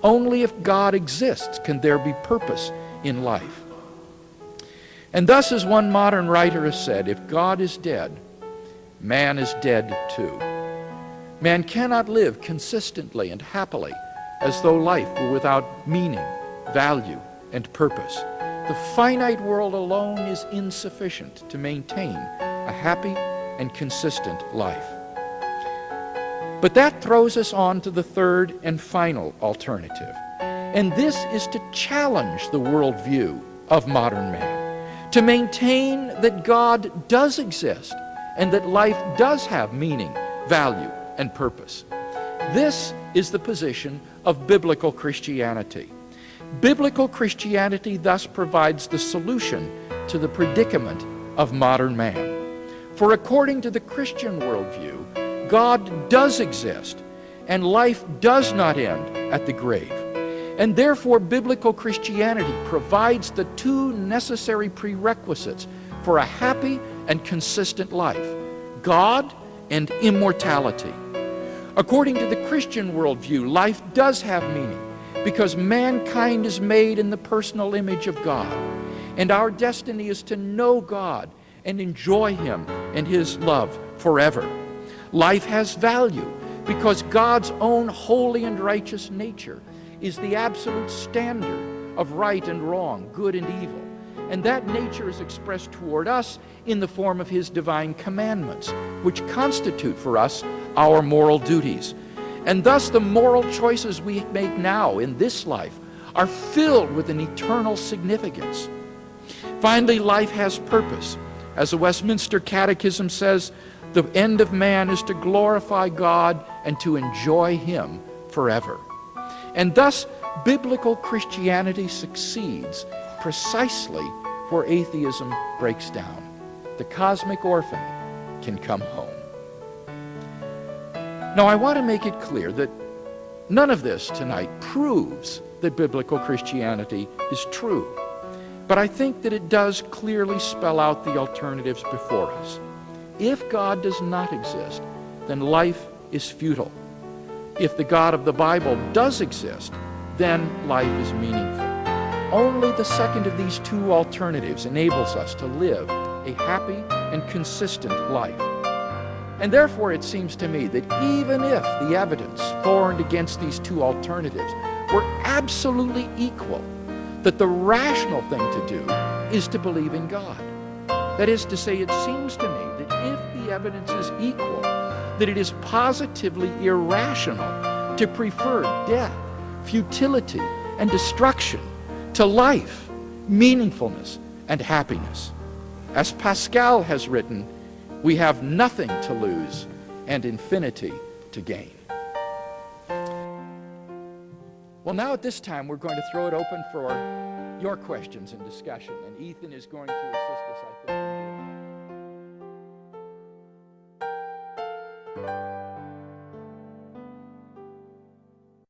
Only if God exists can there be purpose in life. And thus, as one modern writer has said, if God is dead, man is dead too. Man cannot live consistently and happily as though life were without meaning, value, and purpose. The finite world alone is insufficient to maintain a happy and consistent life. But that throws us on to the third and final alternative. And this is to challenge the worldview of modern man, to maintain that God does exist and that life does have meaning, value, and purpose. This is the position of biblical Christianity. Biblical Christianity thus provides the solution to the predicament of modern man. For according to the Christian worldview, God does exist, and life does not end at the grave. And therefore, biblical Christianity provides the two necessary prerequisites for a happy and consistent life: God and immortality. According to the Christian worldview, life does have meaning because mankind is made in the personal image of God, and our destiny is to know God and enjoy Him and His love forever. Life has value because God's own holy and righteous nature is the absolute standard of right and wrong, good and evil. And that nature is expressed toward us in the form of His divine commandments, which constitute for us our moral duties. And thus the moral choices we make now in this life are filled with an eternal significance. Finally, life has purpose. As the Westminster Catechism says, the end of man is to glorify God and to enjoy Him forever. And thus, biblical Christianity succeeds precisely where atheism breaks down. The cosmic orphan can come home. Now, I want to make it clear that none of this tonight proves that biblical Christianity is true. But I think that it does clearly spell out the alternatives before us. If God does not exist, then life is futile. If the God of the Bible does exist, then life is meaningful. Only the second of these two alternatives enables us to live a happy and consistent life. And therefore, it seems to me that even if the evidence for and against these two alternatives were absolutely equal, that the rational thing to do is to believe in God. That is to say, it seems to me that if the evidence is equal, that it is positively irrational to prefer death, futility, and destruction to life, meaningfulness, and happiness. As Pascal has written, we have nothing to lose and infinity to gain. Well, now at this time, we're going to throw it open for your questions and discussion, and Ethan is going to assist us, I think.